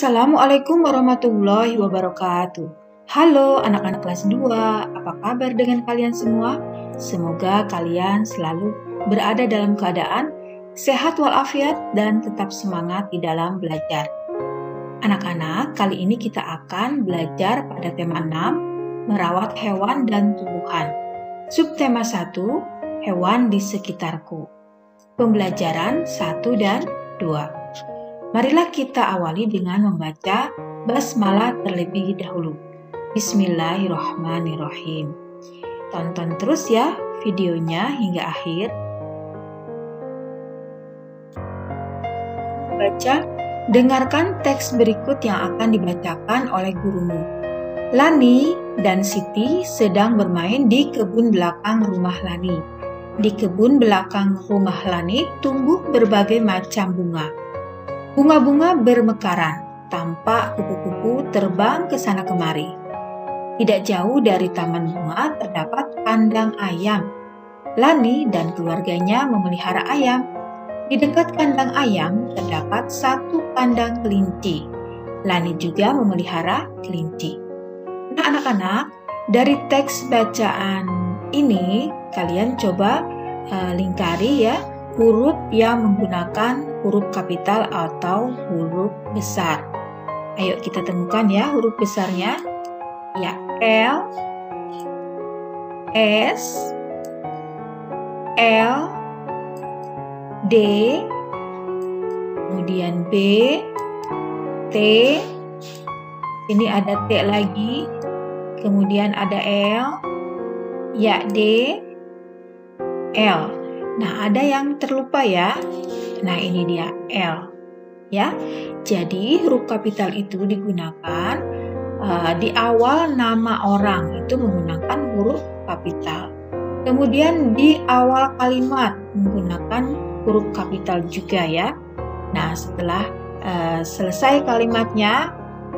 Assalamualaikum warahmatullahi wabarakatuh. Halo anak-anak kelas 2, apa kabar dengan kalian semua? Semoga kalian selalu berada dalam keadaan sehat walafiat dan tetap semangat di dalam belajar. Anak-anak, kali ini kita akan belajar pada tema 6, merawat hewan dan tumbuhan. Subtema 1, hewan di sekitarku. Pembelajaran 1 dan 2. Marilah kita awali dengan membaca basmalah terlebih dahulu. Bismillahirrahmanirrahim. Tonton terus ya videonya hingga akhir. Baca, dengarkan teks berikut yang akan dibacakan oleh gurumu. Lani dan Siti sedang bermain di kebun belakang rumah Lani. Di kebun belakang rumah Lani tumbuh berbagai macam bunga. Bunga-bunga bermekaran, tampak kupu-kupu terbang ke sana kemari. Tidak jauh dari taman bunga terdapat kandang ayam. Lani dan keluarganya memelihara ayam. Di dekat kandang ayam terdapat satu kandang kelinci. Lani juga memelihara kelinci. Nah anak-anak, dari teks bacaan ini kalian coba lingkari ya huruf yang menggunakan huruf kapital atau huruf besar. Ayo kita temukan ya huruf besarnya. Ya, L, S, L, D, kemudian B, T, ini ada T lagi, kemudian ada L, ya D, L. Nah, ada yang terlupa ya. Nah, ini dia L. Ya. Jadi, huruf kapital itu digunakan di awal nama orang itu menggunakan huruf kapital. Kemudian di awal kalimat menggunakan huruf kapital juga ya. Nah, setelah selesai kalimatnya,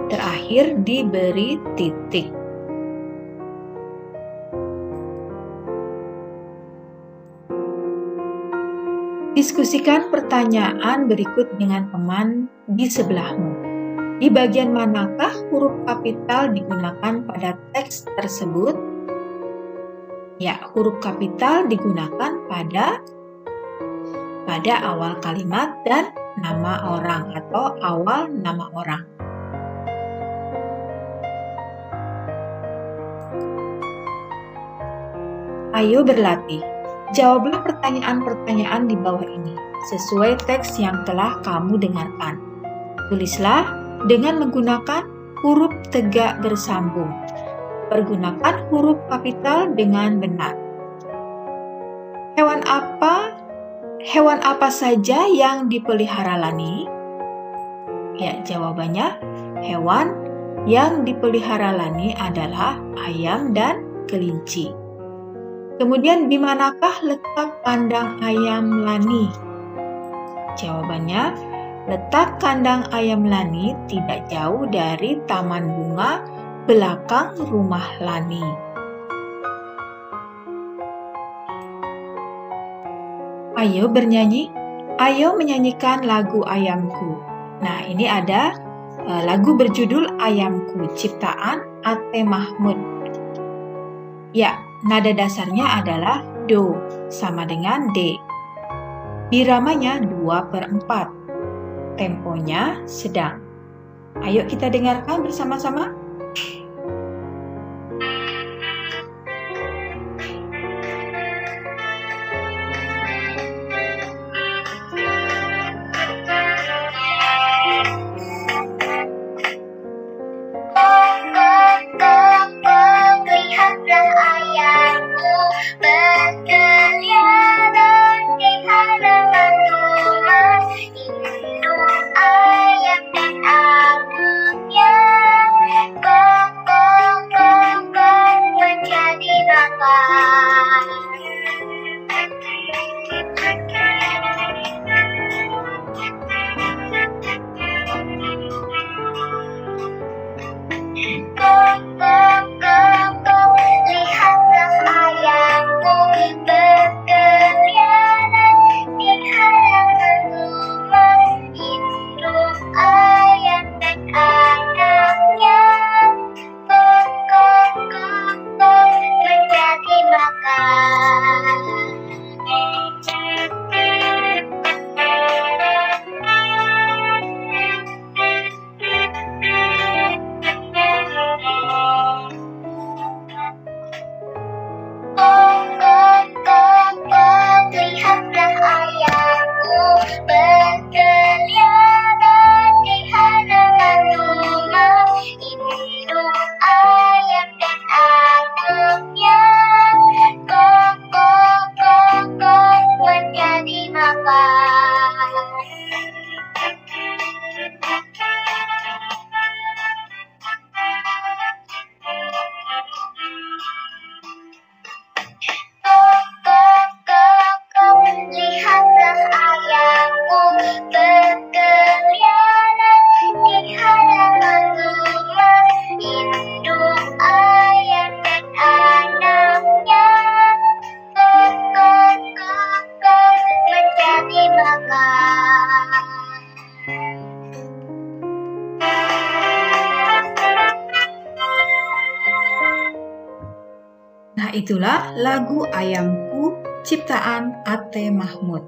terakhir diberi titik. Diskusikan pertanyaan berikut dengan teman di sebelahmu. Di bagian manakah huruf kapital digunakan pada teks tersebut? Ya, huruf kapital digunakan pada awal kalimat dan nama orang atau awal nama orang. Ayo berlatih. Jawablah pertanyaan-pertanyaan di bawah ini sesuai teks yang telah kamu dengarkan. Tulislah dengan menggunakan huruf tegak bersambung. Pergunakan huruf kapital dengan benar. Hewan apa saja yang dipelihara Lani? Ya, jawabannya hewan yang dipelihara Lani adalah ayam dan kelinci. Kemudian di manakah letak kandang ayam Lani? Jawabannya, letak kandang ayam Lani tidak jauh dari taman bunga belakang rumah Lani. Ayo bernyanyi, ayo menyanyikan lagu Ayamku. Nah, ini ada lagu berjudul Ayamku, ciptaan Ate Mahmud. Ya, nada dasarnya adalah Do, sama dengan D. Biramanya 2/4. Temponya sedang. Ayo kita dengarkan bersama-sama. Nah, itulah lagu Ayamku ciptaan Ate Mahmud.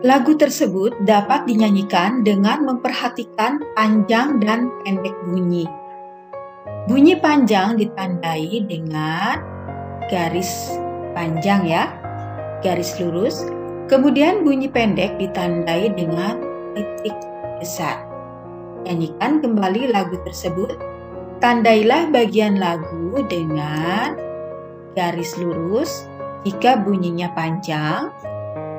Lagu tersebut dapat dinyanyikan dengan memperhatikan panjang dan pendek bunyi. Bunyi panjang ditandai dengan garis panjang ya, garis lurus. Kemudian bunyi pendek ditandai dengan titik besar. Nyanyikan kembali lagu tersebut. Tandailah bagian lagu dengan garis lurus jika bunyinya panjang.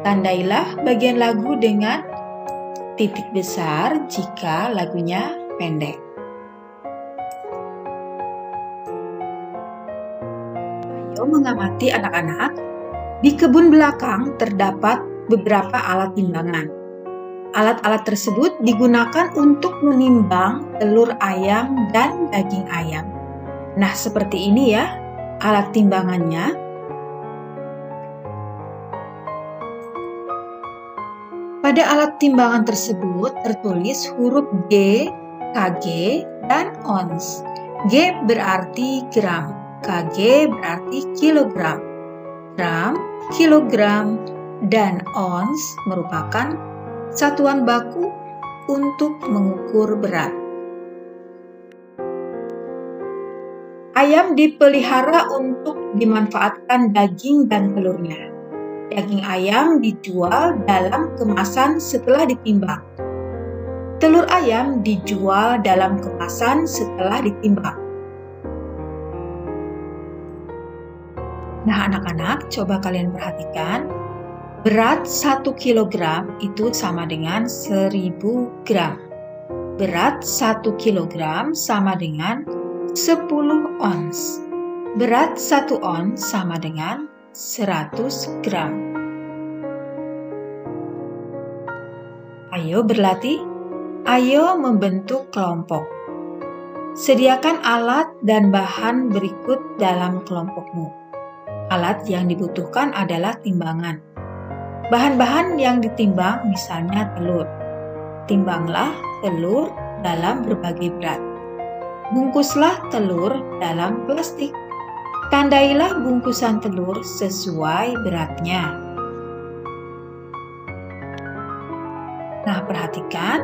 Tandailah bagian lagu dengan titik besar jika lagunya pendek. Ayo mengamati anak-anak. Di kebun belakang terdapat beberapa alat timbangan. Alat-alat tersebut digunakan untuk menimbang telur ayam dan daging ayam. Nah, seperti ini ya alat timbangannya. Pada alat timbangan tersebut tertulis huruf G, kg, dan ons. G berarti gram, kg berarti kilogram, gram, kilogram, dan ons merupakan satuan baku untuk mengukur berat. Ayam dipelihara untuk dimanfaatkan daging dan telurnya. Daging ayam dijual dalam kemasan setelah ditimbang. Telur ayam dijual dalam kemasan setelah ditimbang. Nah, anak-anak, coba kalian perhatikan. Berat 1 kg itu sama dengan 1000 gram. Berat 1 kg sama dengan 10 ons. Berat 1 ons sama dengan 100 gram. Ayo berlatih. Ayo membentuk kelompok. Sediakan alat dan bahan berikut dalam kelompokmu. Alat yang dibutuhkan adalah timbangan. Bahan-bahan yang ditimbang misalnya telur. Timbanglah telur dalam berbagai berat. Bungkuslah telur dalam plastik. Tandailah bungkusan telur sesuai beratnya. Nah, perhatikan.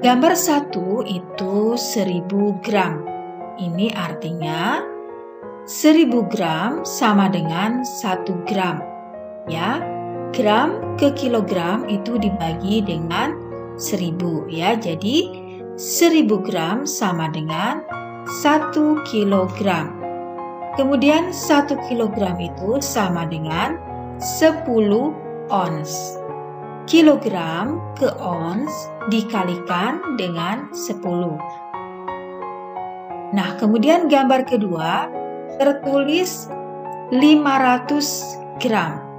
Gambar 1 itu 1000 gram. Ini artinya 1000 gram sama dengan 1 gram. Ya, gram ke kilogram itu dibagi dengan 1000 ya. Jadi 1000 gram sama dengan 1 kilogram. Kemudian 1 kilogram itu sama dengan 10 ons. Kilogram ke ons dikalikan dengan 10. Nah, kemudian gambar kedua tertulis 500 gram.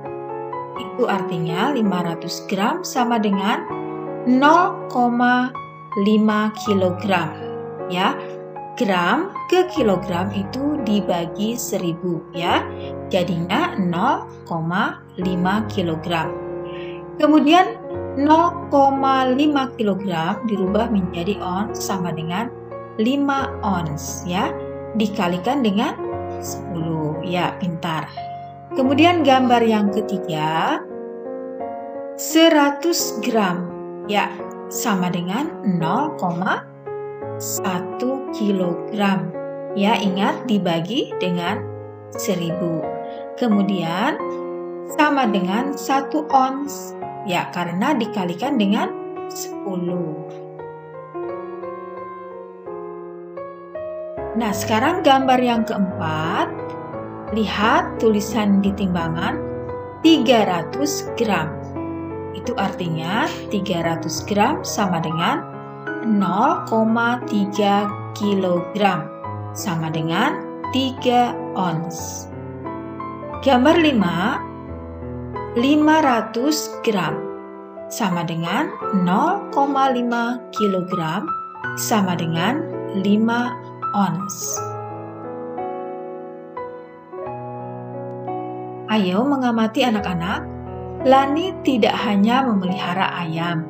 Itu artinya 500 gram sama dengan 0,5 kilogram. Ya, gram ke kilogram itu dibagi 1000 ya. Jadinya 0,5 kilogram. Kemudian 0,5 kilogram dirubah menjadi ons sama dengan 5 ons ya. Dikalikan dengan 10. Ya, pintar. Kemudian gambar yang ketiga 100 gram. Ya, sama dengan 0,1 kilogram. Ya, ingat dibagi dengan 1000. Kemudian sama dengan 1 ons. Ya, karena dikalikan dengan 10. Nah, sekarang gambar yang keempat. Lihat tulisan di timbangan 300 gram. Itu artinya 300 gram sama dengan 0,3 kilogram. Sama dengan 3 ons. Gambar 5. 500 gram sama dengan 0,5 kilogram sama dengan 5 ons. Ayo mengamati anak-anak. Lani tidak hanya memelihara ayam.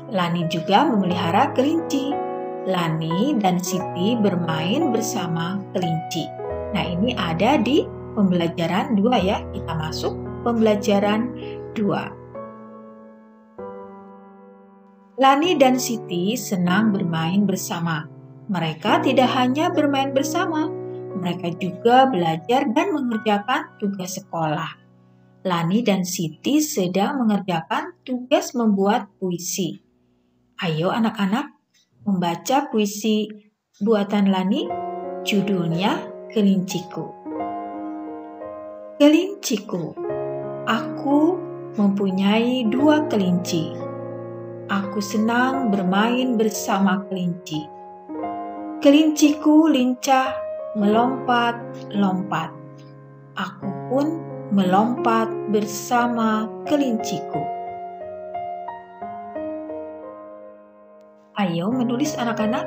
Lani juga memelihara kelinci. Lani dan Siti bermain bersama kelinci. Nah, ini ada di pembelajaran 2 ya. Kita masuk pembelajaran 2. Lani dan Siti senang bermain bersama. Mereka tidak hanya bermain bersama, mereka juga belajar dan mengerjakan tugas sekolah. Lani dan Siti sedang mengerjakan tugas membuat puisi. Ayo anak-anak, membaca puisi buatan Lani, judulnya Kelinciku. Kelinciku, aku mempunyai 2 kelinci. Aku senang bermain bersama kelinci. Kelinciku lincah melompat-lompat. Aku pun melompat bersama kelinciku. Ayo menulis anak-anak.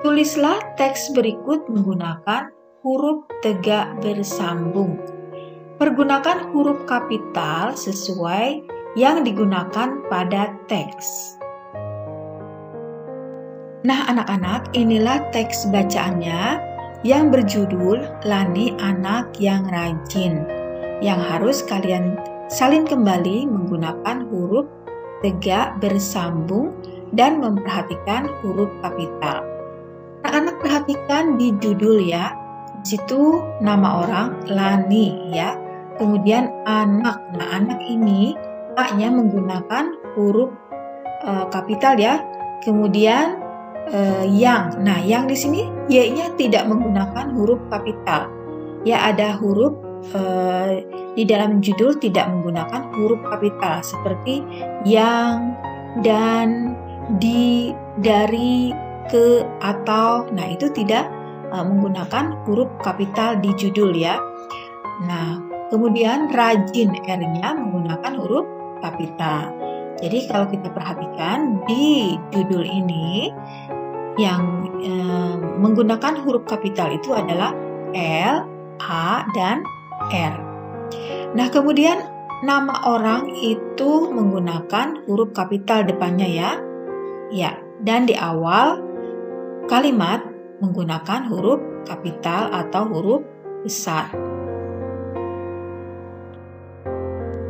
Tulislah teks berikut menggunakan huruf tegak bersambung. Pergunakan huruf kapital sesuai yang digunakan pada teks. Nah anak-anak, inilah teks bacaannya yang berjudul Lani Anak yang Rajin, yang harus kalian salin kembali menggunakan huruf tegak bersambung dan memperhatikan huruf kapital. Anak-anak perhatikan di judul ya. Di situ nama orang Lani ya. Kemudian anak. Nah, anak ini A-nya menggunakan huruf kapital ya. Kemudian yang. Nah, yang di sini Y-nya tidak menggunakan huruf kapital. Ya, ada huruf di dalam judul tidak menggunakan huruf kapital seperti yang, dan, di, dari, ke, atau. Nah, itu tidak menggunakan huruf kapital di judul ya. Nah, kemudian rajin R-nya menggunakan huruf kapital. Jadi kalau kita perhatikan di judul ini yang menggunakan huruf kapital itu adalah L, A, dan R. Nah, kemudian nama orang itu menggunakan huruf kapital depannya ya. Ya, dan di awal kalimat menggunakan huruf kapital atau huruf besar.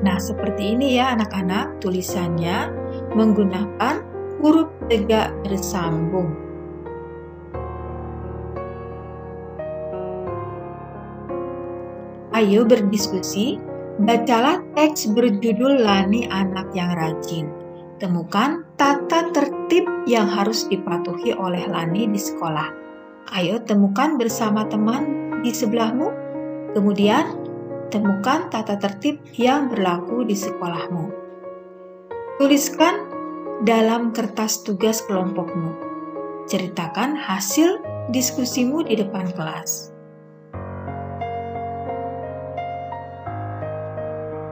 Nah, seperti ini ya anak-anak tulisannya menggunakan huruf tegak bersambung. Ayo berdiskusi, bacalah teks berjudul Lani Anak yang Rajin. Temukan tata tertib yang harus dipatuhi oleh Lani di sekolah. Ayo temukan bersama teman di sebelahmu. Kemudian temukan tata tertib yang berlaku di sekolahmu. Tuliskan dalam kertas tugas kelompokmu. Ceritakan hasil diskusimu di depan kelas.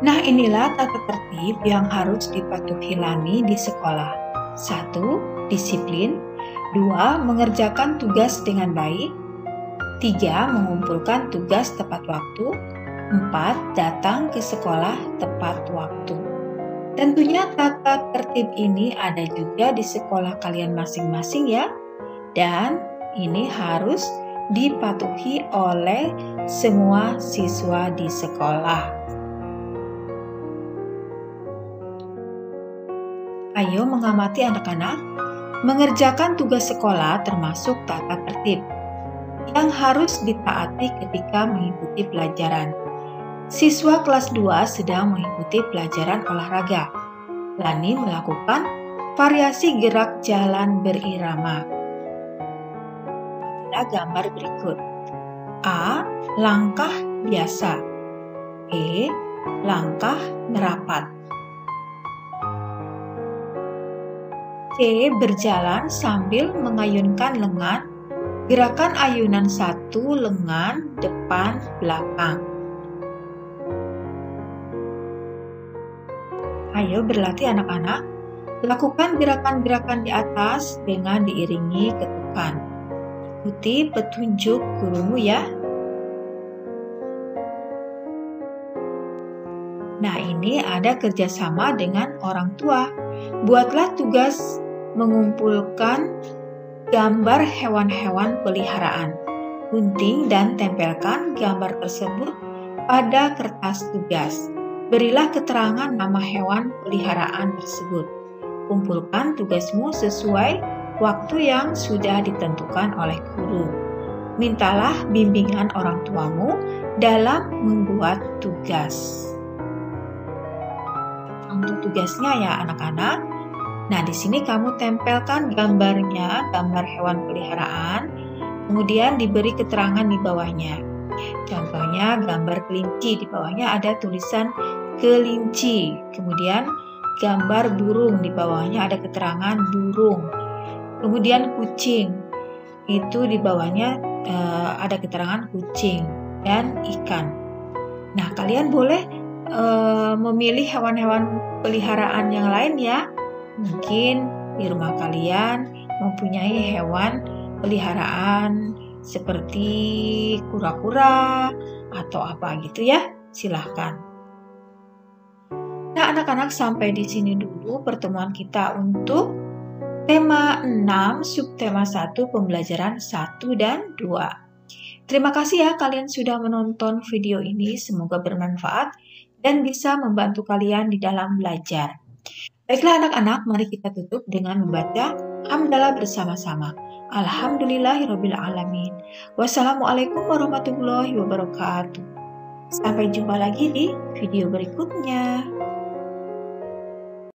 Nah, inilah tata tertib yang harus dipatuhi Lani di sekolah. 1. Disiplin. 2. Mengerjakan tugas dengan baik. 3. Mengumpulkan tugas tepat waktu. 4. Datang ke sekolah tepat waktu. Tentunya tata tertib ini ada juga di sekolah kalian masing-masing ya. Dan ini harus dipatuhi oleh semua siswa di sekolah. Ayo mengamati anak-anak, mengerjakan tugas sekolah termasuk tata tertib yang harus ditaati ketika mengikuti pelajaran. Siswa kelas 2 sedang mengikuti pelajaran olahraga. Lani melakukan variasi gerak jalan berirama. Pada gambar berikut. A. Langkah biasa. B. Langkah merapat. C. Berjalan sambil mengayunkan lengan. Gerakan ayunan 1 lengan depan belakang. Ayo berlatih anak-anak. Lakukan gerakan-gerakan di atas dengan diiringi ketukan. Ikuti petunjuk gurumu ya. Nah, ini ada kerjasama dengan orang tua. Buatlah tugas mengumpulkan gambar hewan-hewan peliharaan. Gunting dan tempelkan gambar tersebut pada kertas tugas. Berilah keterangan nama hewan peliharaan tersebut. Kumpulkan tugasmu sesuai waktu yang sudah ditentukan oleh guru. Mintalah bimbingan orang tuamu dalam membuat tugas. Untuk tugasnya ya anak-anak. Nah, di sini kamu tempelkan gambarnya, gambar hewan peliharaan, kemudian diberi keterangan di bawahnya. Contohnya gambar kelinci, di bawahnya ada tulisan kelinci. Kemudian gambar burung, di bawahnya ada keterangan burung. Kemudian kucing, itu di bawahnya ada keterangan kucing dan ikan. Nah, kalian boleh memilih hewan-hewan peliharaan yang lain ya. Mungkin di rumah kalian mempunyai hewan peliharaan seperti kura-kura atau apa gitu ya. Silahkan. Nah, anak-anak, sampai di sini dulu pertemuan kita untuk tema 6, subtema 1, pembelajaran 1 dan 2. Terima kasih ya kalian sudah menonton video ini. Semoga bermanfaat dan bisa membantu kalian di dalam belajar. Baiklah anak-anak, mari kita tutup dengan membaca hamdalah bersama-sama. Alhamdulillahirrabbilalamin. Wassalamualaikum warahmatullahi wabarakatuh. Sampai jumpa lagi di video berikutnya.